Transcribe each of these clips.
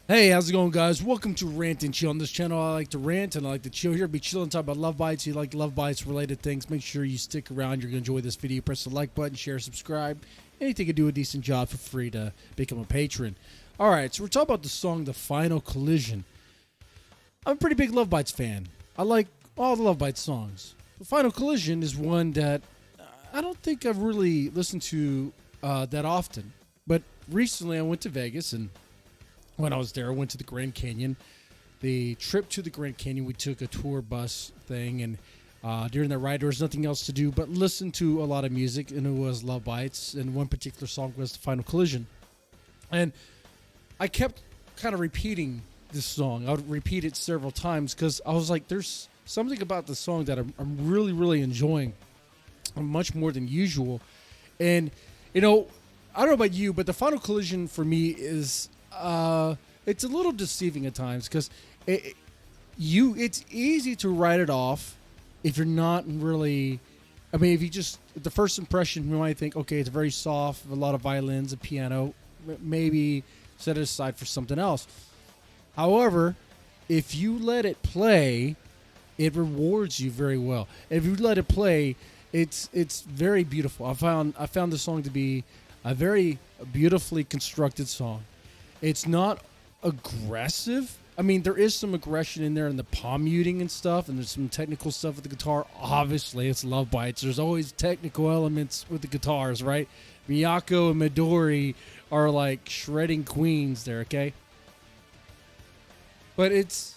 Hey, how's it going, guys? Welcome to Rant and Chill. On this channel, I like to rant and I like to chill here. Be chilling, talk about love bites. You like love bites related things. Make sure you stick around. You're going to enjoy this video. Press the like button, share, subscribe. Anything to do a decent job, feel free to become a patron. All right, so we're talking about the song The Final Collision. I'm a pretty big Love Bites fan. I like all the Love Bites songs. The Final Collision is one that I don't think I've really listened to that often. But recently I went to Vegas, and when I was there, I went to the Grand Canyon. The trip to the Grand Canyon, we took a tour bus thing, and during the ride, there was nothing else to do but listen to a lot of music, and it was Love Bites, and one particular song was The Final Collision. And I kept kind of repeating this song. I would repeat it several times because I was like, there's something about the song that I'm really, really enjoying much more than usual. And, you know, I don't know about you, but The Final Collision for me is it's a little deceiving at times because it's easy to write it off if you're not really. I mean, if you just the first impression, you might think, okay, it's very soft, a lot of violins, a piano, maybe set it aside for something else. However, if you let it play, it rewards you very well. If you let it play, it's very beautiful. I found the song to be a very beautifully constructed song. It's not aggressive. I mean, there is some aggression in there in the palm muting and stuff, and there's some technical stuff with the guitar. Obviously, it's Love Bites. There's always technical elements with the guitars, right? Miyako and Midori are like shredding queens there, okay? But it's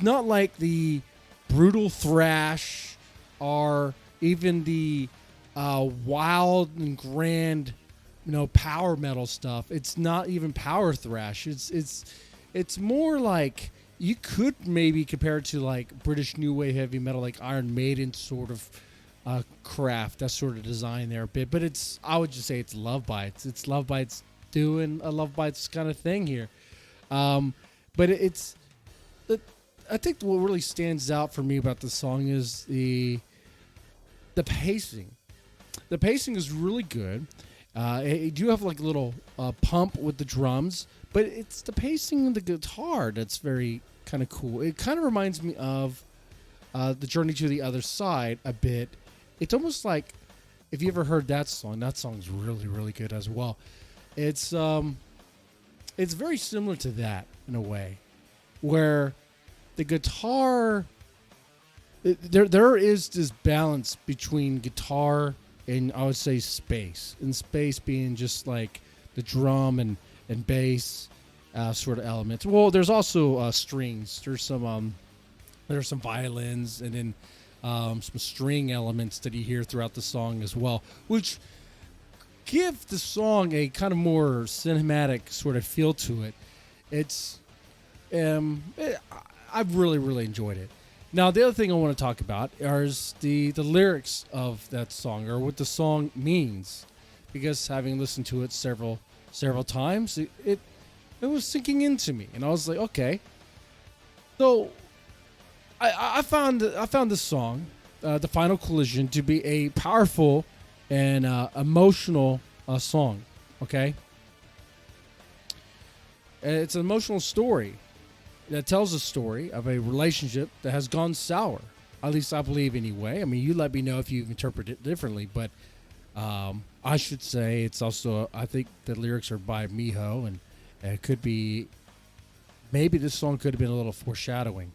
not like the brutal thrash or even the wild and grand, power metal stuff. It's not even power thrash. It's more like you could maybe compare it to like British new wave heavy metal, like Iron Maiden sort of craft, that sort of design there a bit. But I would just say it's Love Bites. It's Love Bites doing a Love Bites kind of thing here. But I think what really stands out for me about the song is the pacing. The pacing is really good. You do have like a little pump with the drums, but it's the pacing of the guitar that's very kind of cool. It kind of reminds me of the Journey to the Other Side a bit. It's almost like if you ever heard that song's really, really good as well. It's very similar to that in a way, where the guitar, there is this balance between guitar and I would say space, and space being just like the drum and bass sort of elements. Well, there's also strings. There's some violins, and then some string elements that you hear throughout the song as well, which give the song a kind of more cinematic sort of feel to it. I've really, really enjoyed it. Now, the other thing I want to talk about is the lyrics of that song, or what the song means, because having listened to it several times, it was sinking into me, and I was like, okay. So I found this song, "The Final Collision," to be a powerful and emotional song. Okay, it's an emotional story that tells a story of a relationship that has gone sour. At least I believe anyway. I mean, you let me know if you interpret it differently, but I should say it's also, I think the lyrics are by Miho, and it could be, maybe this song could have been a little foreshadowing.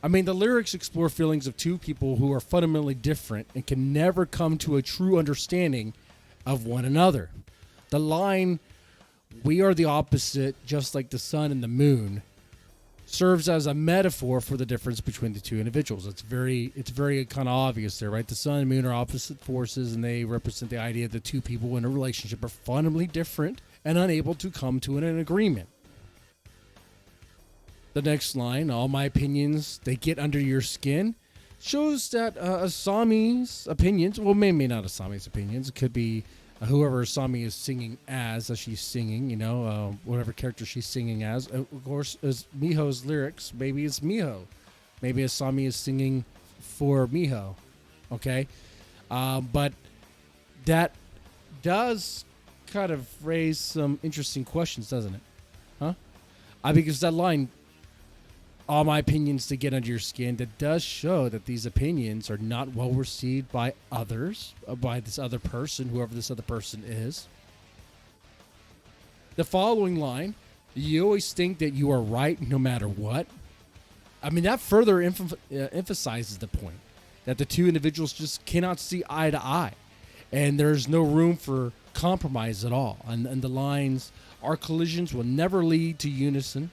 I mean, the lyrics explore feelings of two people who are fundamentally different and can never come to a true understanding of one another. The line, "We are the opposite, just like the sun and the moon," serves as a metaphor for the difference between the two individuals. It's very kind of obvious there, right? The sun and moon are opposite forces, and they represent the idea that two people in a relationship are fundamentally different and unable to come to an agreement. The next line, "All my opinions, they get under your skin," shows that Asami's opinions, well, maybe not Asami's opinions, it could be whoever Asami is singing as she's singing, whatever character she's singing as. Of course, as Miho's lyrics, maybe it's Miho. Maybe Asami is singing for Miho. Okay? But that does kind of raise some interesting questions, doesn't it? huh? Because that line, all my opinions to get under your skin, that does show that these opinions are not well received by others, by this other person, whoever this other person is. The following line, you always think that you are right no matter what. I mean, that further emphasizes the point that the two individuals just cannot see eye to eye, and there's no room for compromise at all. And the lines, our collisions will never lead to unison,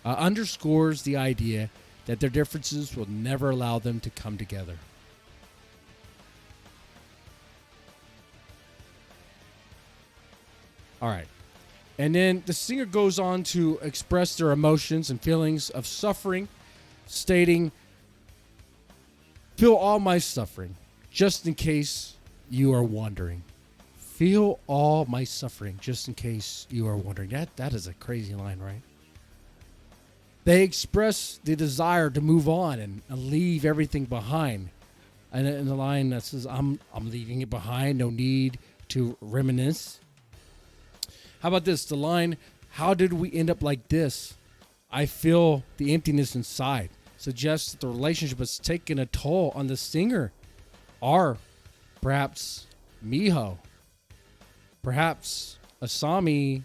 underscores the idea that their differences will never allow them to come together. All right. And then the singer goes on to express their emotions and feelings of suffering, stating, feel all my suffering, just in case you are wondering. Feel all my suffering, just in case you are wondering. That is a crazy line, right? They express the desire to move on and leave everything behind. And in the line that says, I'm leaving it behind, no need to reminisce. How about this? The line, how did we end up like this? I feel the emptiness inside. Suggests that the relationship has taken a toll on the singer. Or perhaps Miho. Perhaps Asami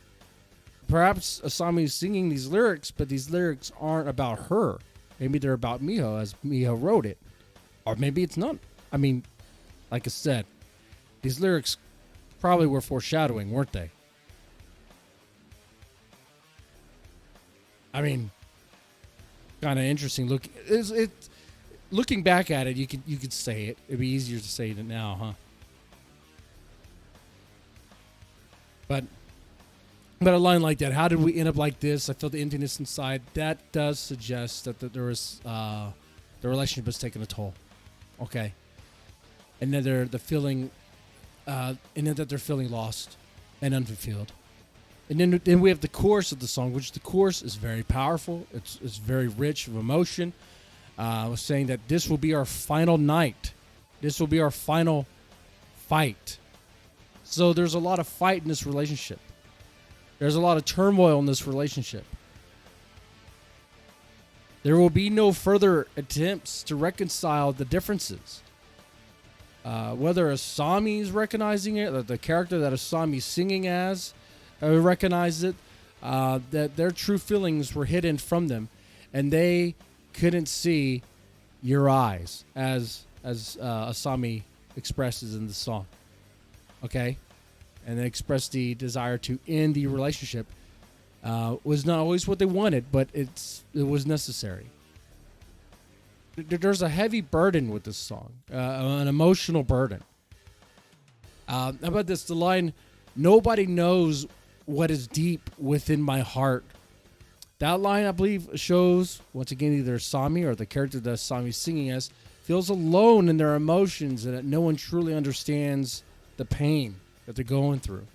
is singing these lyrics, but these lyrics aren't about her. Maybe they're about Miho, as Miho wrote it. Or maybe it's not. I mean, like I said, these lyrics probably were foreshadowing, weren't they? I mean, kind of interesting. Looking back at it, you could say it. It'd be easier to say it now, huh? But a line like that, how did we end up like this? I feel the emptiness inside. That does suggest that there was the relationship has taken a toll. Okay, and then they're feeling lost and unfulfilled. And then we have the chorus of the song, which the chorus is very powerful. It's very rich of emotion. Was saying that this will be our final night. This will be our final fight. So there's a lot of fight in this relationship. There's a lot of turmoil in this relationship. There will be no further attempts to reconcile the differences. Whether Asami is recognizing it, or the character that Asami's singing as recognized it, that their true feelings were hidden from them, and they couldn't see your eyes, as Asami expresses in the song. Okay? And they expressed the desire to end the relationship. Was not always what they wanted, but it was necessary. There's a heavy burden with this song, an emotional burden. How about this? The line, nobody knows what is deep within my heart. That line, I believe, shows, once again, either Asami or the character that Asami's singing as feels alone in their emotions and that no one truly understands the pain that they're going through.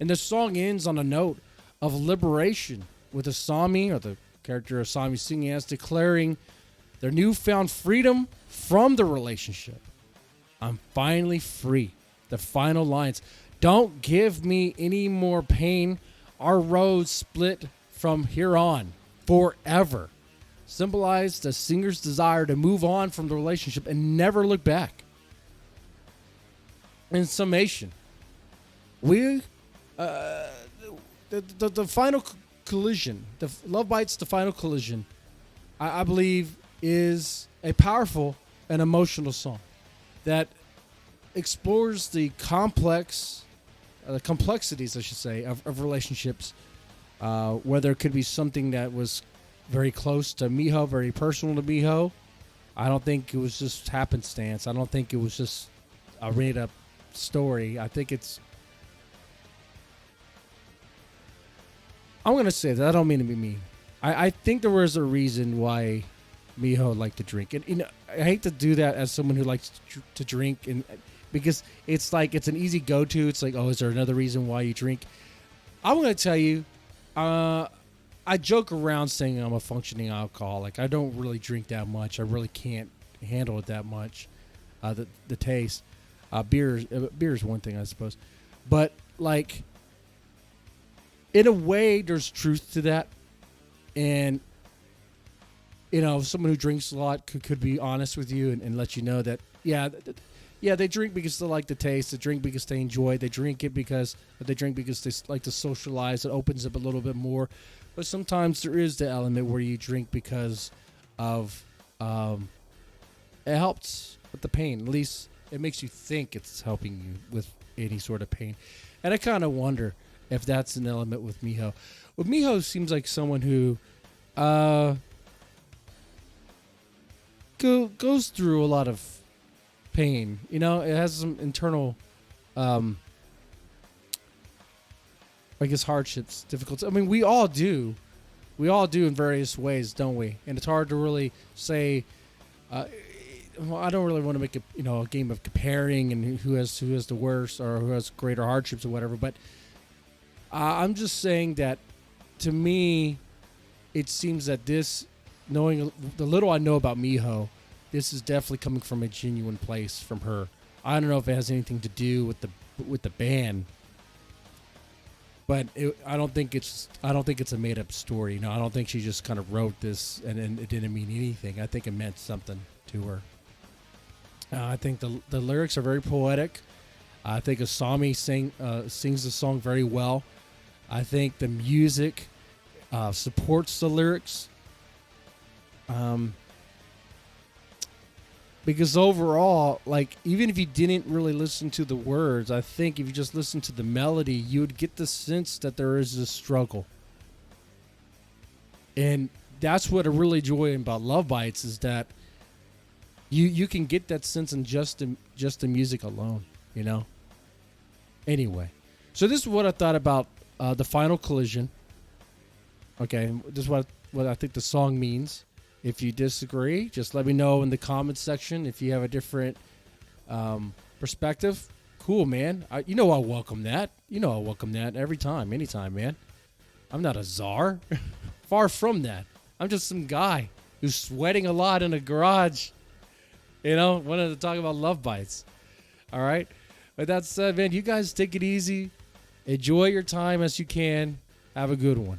And the song ends on a note of liberation, with Asami, or the character Asami singing as, declaring their newfound freedom from the relationship. I'm finally free. The final lines. Don't give me any more pain. Our roads split from here on forever. Symbolize the singer's desire to move on from the relationship and never look back. In summation, the final collision, the Love Bites, the final collision, I believe is a powerful and emotional song that explores the complexities, I should say, of relationships. Whether it could be something that was very close to Miho, very personal to Miho. I don't think it was just happenstance. I don't think it was just a made-up story. I think it's... I'm going to say that. I don't mean to be mean. I think there was a reason why Miho liked to drink. And I hate to do that as someone who likes to drink, and because it's like it's an easy go-to. It's like, oh, is there another reason why you drink? I'm going to tell you, I joke around saying I'm a functioning alcoholic. I don't really drink that much. I really can't handle it that much, the taste. Beer is one thing, I suppose. But, like, in a way, there's truth to that. And, someone who drinks a lot could be honest with you and let you know that, they drink because they like the taste. They drink because they enjoy it. They drink because they like to socialize. It opens up a little bit more. But sometimes there is the element where you drink because of it helps with the pain. At least it makes you think it's helping you with any sort of pain. And I kind of wonder if that's an element with Miho. Well, Miho seems like someone who goes through a lot of pain. It has some internal, hardships, difficulties. I mean, we all do. We all do in various ways, don't we? And it's hard to really say. I don't really want to make a game of comparing and who has the worst or who has greater hardships or whatever. But I'm just saying that to me, it seems that this, knowing the little I know about Miho, this is definitely coming from a genuine place from her. I don't know if it has anything to do with the band, but I don't think it's a made up story. I don't think she just kind of wrote this and it didn't mean anything. I think it meant something to her. I think the lyrics are very poetic. I think Asami sings the song very well. I think the music supports the lyrics. Because overall, even if you didn't really listen to the words, I think if you just listen to the melody, you would get the sense that there is a struggle. And that's what I really enjoy about Love Bites is that you can get that sense in just the music alone, Anyway, so this is what I thought about the final collision. Okay, this is what I think the song means. If you disagree, just let me know in the comments section. If you have a different perspective, cool, man. I'll welcome that. I'll welcome that every time, anytime, man. I'm not a czar. Far from that. I'm just some guy who's sweating a lot in a garage. Wanted to talk about Love Bites. All right. With that said, man, you guys take it easy. Enjoy your time as you can. Have a good one.